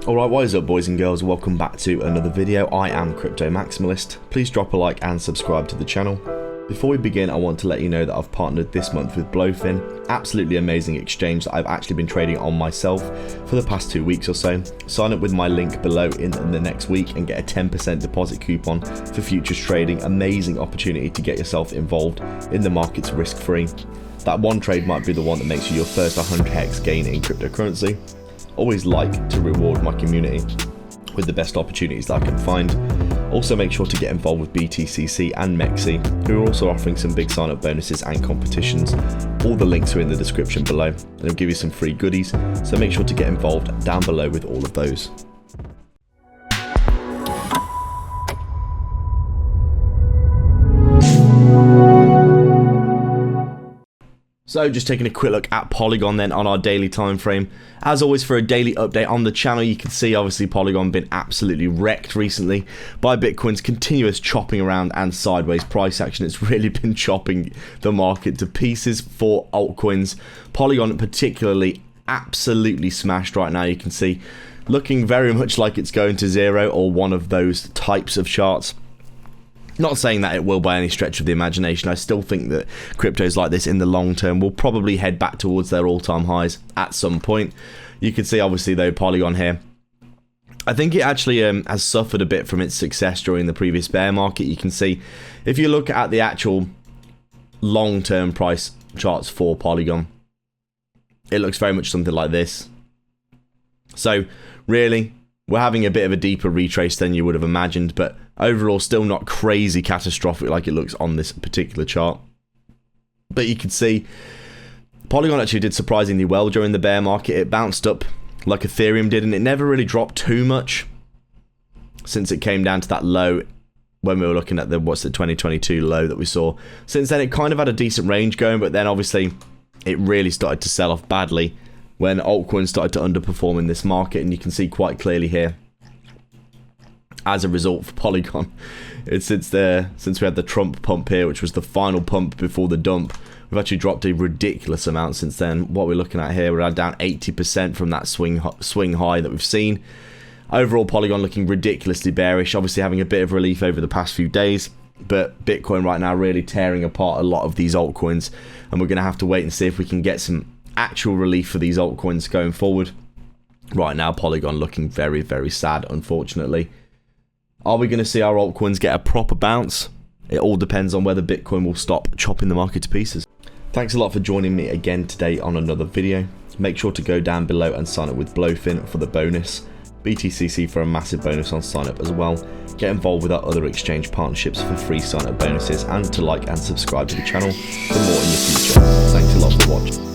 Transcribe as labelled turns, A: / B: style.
A: Alright, what is up boys and girls, welcome back to another video. I am Crypto Maximalist. Please drop a like and subscribe to the channel. Before we begin, I want to let you know that I've partnered this month with Blowfin, absolutely amazing exchange that I've actually been trading on myself for the past 2 weeks or so. Sign up with my link below in the next week and get a 10% deposit coupon for futures trading. Amazing opportunity to get yourself involved in the markets risk-free. That one trade might be the one that makes you your first 100x gain in cryptocurrency. Always like to reward my community with the best opportunities that I can find. Also make sure to get involved with BTCC and Mexi, who are also offering some big sign up bonuses and competitions. All the links are in the description below and they'll give you some free goodies, so make sure to get involved down below with all of those. So just taking a quick look at Polygon then on our daily time frame. As always, for a daily update on the channel, you can see obviously Polygon been absolutely wrecked recently by Bitcoin's continuous chopping around and sideways price action. It's really been chopping the market to pieces for altcoins. Polygon particularly absolutely smashed right now. You can see looking very much like it's going to zero or one of those types of charts. Not saying that it will by any stretch of the imagination. I still think that cryptos like this in the long term will probably head back towards their all-time highs at some point. You can see obviously though Polygon here, I think it actually has suffered a bit from its success during the previous bear market. You can see if you look at the actual long-term price charts for Polygon, it looks very much something like this. So really, we're having a bit of a deeper retrace than you would have imagined, but overall still not crazy catastrophic like it looks on this particular chart. But you can see Polygon actually did surprisingly well during the bear market. It bounced up like Ethereum did, and it never really dropped too much since it came down to that low when we were looking at the 2022 low that we saw. Since then it kind of had a decent range going, but then obviously it really started to sell off badly when altcoins started to underperform in this market, and you can see quite clearly here as a result for Polygon, it's since we had the Trump pump here, which was the final pump before the dump, we've actually dropped a ridiculous amount since then. What we're looking at here, we're down 80% from that swing high that we've seen. Overall Polygon looking ridiculously bearish, obviously having a bit of relief over the past few days, but Bitcoin right now really tearing apart a lot of these altcoins, and we're going to have to wait and see if we can get some actual relief for these altcoins going forward. Right now Polygon looking very, very sad, unfortunately. Are we going to see our altcoins get a proper bounce? It all depends on whether Bitcoin will stop chopping the market to pieces. Thanks a lot for joining me again today on another video. Make sure to go down below and sign up with Blowfin for the bonus, BTCC for a massive bonus on sign up as well. Get involved with our other exchange partnerships for free sign up bonuses, and to like and subscribe to the channel for more in the future. Thanks a lot for watching.